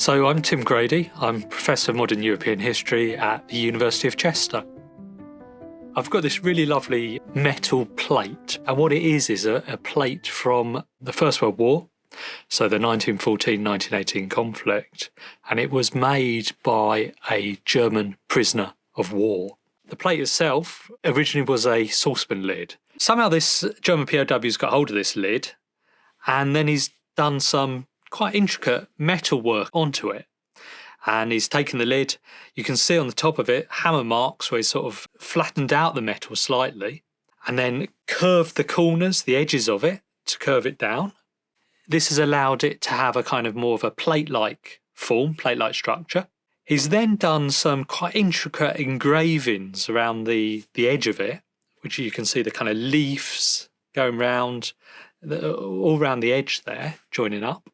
So I'm Tim Grady. I'm Professor of Modern European History at the University of Chester. I've got this really lovely metal plate, and what it is a plate from the First World War, so the 1914-1918 conflict, and it was made by a German prisoner of war. The plate itself originally was a saucepan lid. Somehow this German POW's got hold of this lid, and then he's done some quite intricate metal work onto it. And he's taken the lid, you can see on the top of it hammer marks where he's sort of flattened out the metal slightly and then curved the corners, the edges of it, to curve it down. This has allowed it to have a kind of more of a plate-like form, plate-like structure. He's then done some quite intricate engravings around the edge of it, which you can see the kind of leaves going round, all around the edge there, joining up.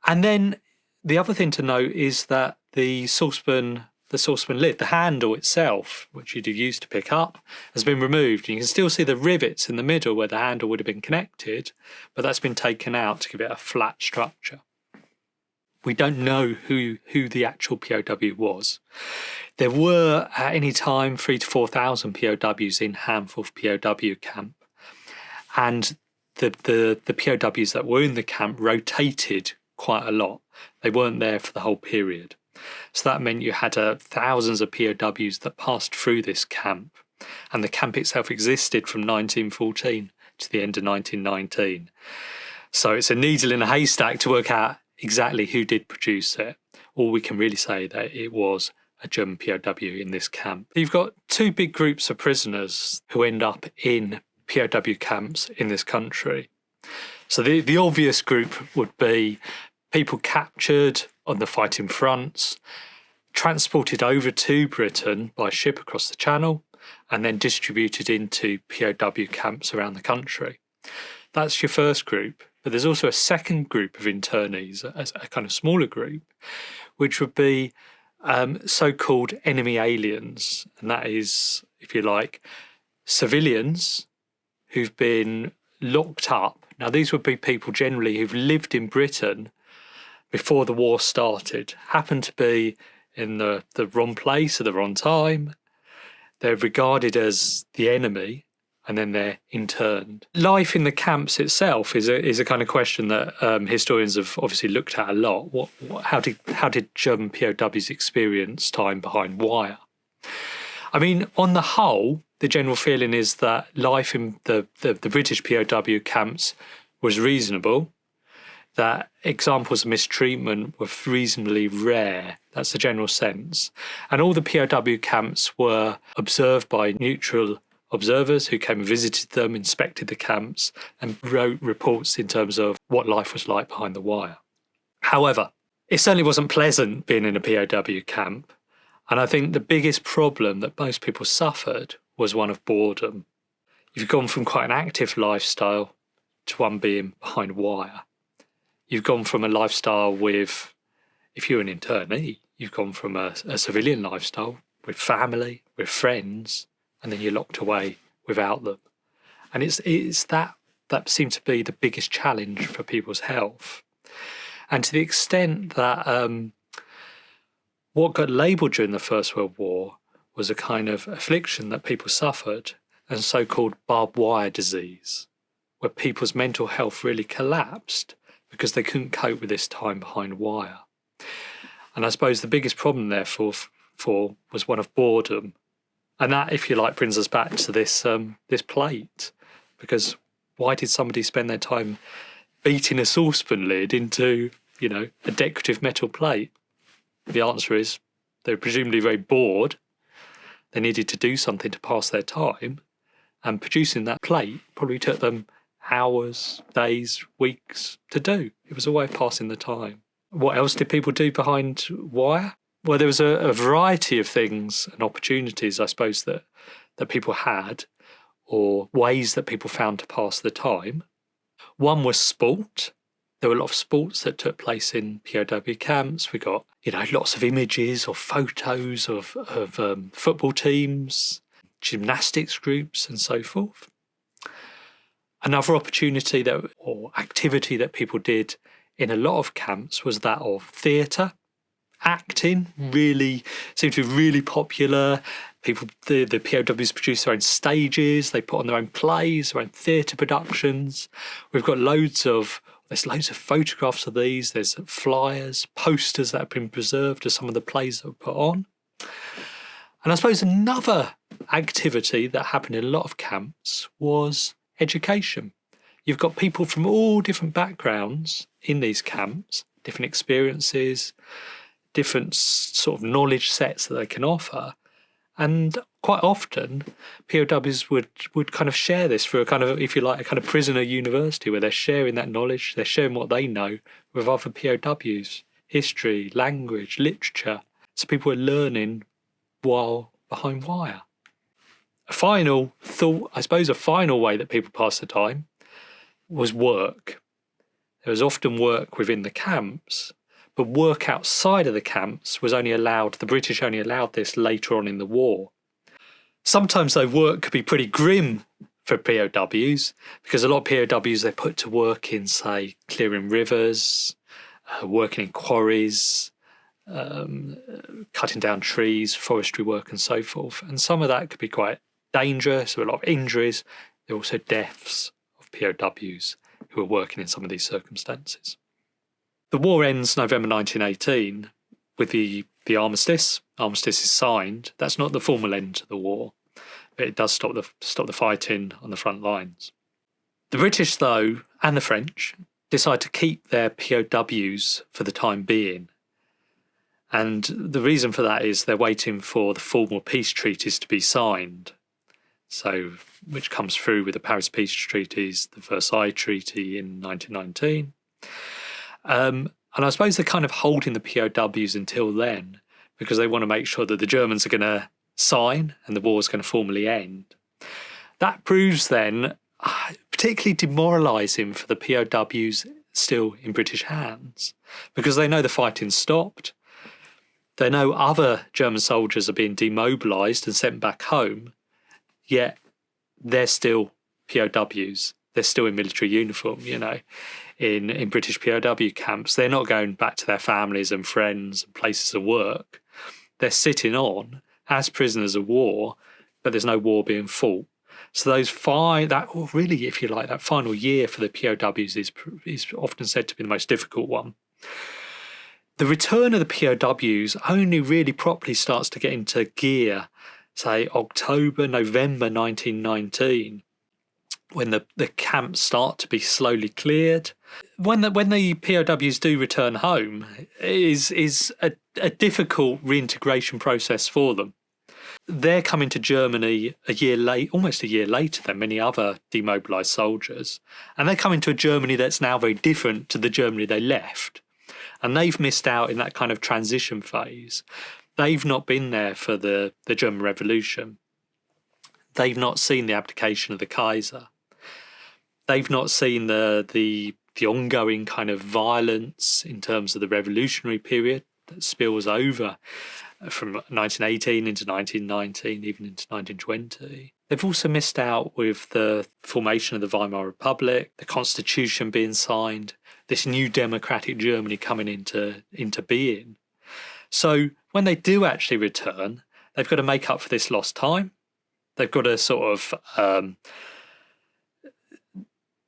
And then the other thing to note is that the saucepan lid, the handle itself, which you'd have used to pick up, has been removed. You can still see the rivets in the middle where the handle would have been connected, but that's been taken out to give it a flat structure. We don't know who the actual POW was. There were at any time 3,000 to 4,000 POWs in Handforth POW camp, and the POWs that were in the camp rotated quite a lot. They weren't there for the whole period. So that meant you had thousands of POWs that passed through this camp. And the camp itself existed from 1914 to the end of 1919. So it's a needle in a haystack to work out exactly who did produce it. All we can really say that it was a German POW in this camp. You've got two big groups of prisoners who end up in POW camps in this country. So the obvious group would be people captured on the fighting fronts, transported over to Britain by ship across the Channel, and then distributed into POW camps around the country. That's your first group. But there's also a second group of internees, a kind of smaller group, which would be so-called enemy aliens. And that is, if you like, civilians who've been locked up. Now, these would be people generally who've lived in Britain before the war started, happened to be in the wrong place at the wrong time. They're regarded as the enemy, and then they're interned. Life in the camps itself is a kind of question that historians have obviously looked at a lot. How did German POWs experience time behind wire? I mean, on the whole, the general feeling is that life in the British POW camps was reasonable, that examples of mistreatment were reasonably rare. That's the general sense. And all the POW camps were observed by neutral observers who came and visited them, inspected the camps, and wrote reports in terms of what life was like behind the wire. However, it certainly wasn't pleasant being in a POW camp. And I think the biggest problem that most people suffered was one of boredom. You've gone from quite an active lifestyle to one being behind wire. You've gone from a lifestyle with, if you're an internee, you've gone from a civilian lifestyle with family, with friends, and then you're locked away without them. And it's that seemed to be the biggest challenge for people's health. And to the extent that what got labelled during the First World War was a kind of affliction that people suffered, a so-called barbed wire disease, where people's mental health really collapsed because they couldn't cope with this time behind wire. And I suppose the biggest problem, therefore, was one of boredom. And that, if you like, brings us back to this plate. Because why did somebody spend their time beating a saucepan lid into, a decorative metal plate? The answer is they were presumably very bored. They needed to do something to pass their time. And producing that plate probably took them hours, days, weeks to do. It was a way of passing the time. What else did people do behind wire? Well, there was a variety of things and opportunities, I suppose, that people had, or ways that people found to pass the time. One was sport. There were a lot of sports that took place in POW camps. We got, lots of images or photos of football teams, gymnastics groups, and so forth. Another opportunity or activity that people did in a lot of camps was that of theatre. Acting really seemed to be really popular. The POWs produce their own stages, they put on their own plays, their own theatre productions. There's loads of photographs of these, there's flyers, posters that have been preserved of some of the plays that were put on. And I suppose another activity that happened in a lot of camps was education. You've got people from all different backgrounds in these camps, different experiences, different sort of knowledge sets that they can offer. And quite often, POWs would kind of share this through a kind of, if you like, a kind of prisoner university where they're sharing that knowledge, they're sharing what they know with other POWs, history, language, literature. So people are learning while behind wire. A final thought, I suppose a final way that people passed the time was work. There was often work within the camps, but work outside of the camps was only allowed, the British only allowed this later on in the war. Sometimes though work could be pretty grim for POWs, because a lot of POWs they put to work in, say, clearing rivers, working in quarries, cutting down trees, forestry work and so forth. And some of that could be quite dangerous, there were a lot of injuries. There were also deaths of POWs who were working in some of these circumstances. The war ends November 1918 with the armistice. Armistice is signed. That's not the formal end to the war, but it does stop the fighting on the front lines. The British, though, and the French decide to keep their POWs for the time being. And the reason for that is they're waiting for the formal peace treaties to be signed. So, which comes through with the Paris Peace Treaties, the Versailles Treaty in 1919. And I suppose they're kind of holding the POWs until then because they want to make sure that the Germans are going to sign and the war's going to formally end. That proves then particularly demoralising for the POWs still in British hands because they know the fighting stopped. They know other German soldiers are being demobilised and sent back home, yet they're still POWs. They're still in military uniform, in British POW camps. They're not going back to their families and friends and places of work. They're sitting on as prisoners of war, but there's no war being fought. So that final year for the POWs is often said to be the most difficult one. The return of the POWs only really properly starts to get into gear, say October, November 1919, when the camps start to be slowly cleared. When the POWs do return home, is a difficult reintegration process for them. They're coming to Germany almost a year later than many other demobilised soldiers, and they're coming to a Germany that's now very different to the Germany they left. And they've missed out in that kind of transition phase. They've not been there for the German Revolution. They've not seen the abdication of the Kaiser. They've not seen the ongoing kind of violence in terms of the revolutionary period that spills over from 1918 into 1919, even into 1920. They've also missed out with the formation of the Weimar Republic, the Constitution being signed, this new democratic Germany coming into being. So when they do actually return, they've got to make up for this lost time. They've got to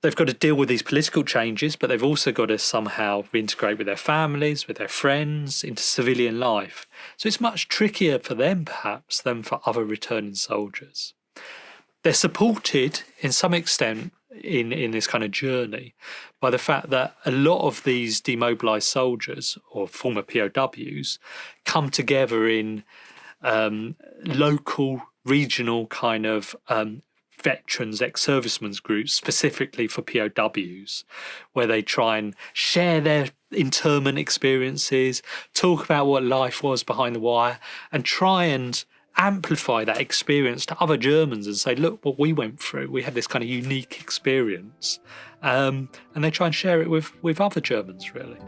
they've got to deal with these political changes, but they've also got to somehow reintegrate with their families, with their friends, into civilian life. So it's much trickier for them, perhaps, than for other returning soldiers. They're supported, in some extent, in this kind of journey by the fact that a lot of these demobilised soldiers, or former POWs, come together in local, regional kind of veterans, ex-servicemen's groups specifically for POWs, where they try and share their internment experiences, talk about what life was behind the wire, and try and amplify that experience to other Germans and say, look what we went through. We had this kind of unique experience. And they try and share it with other Germans, really.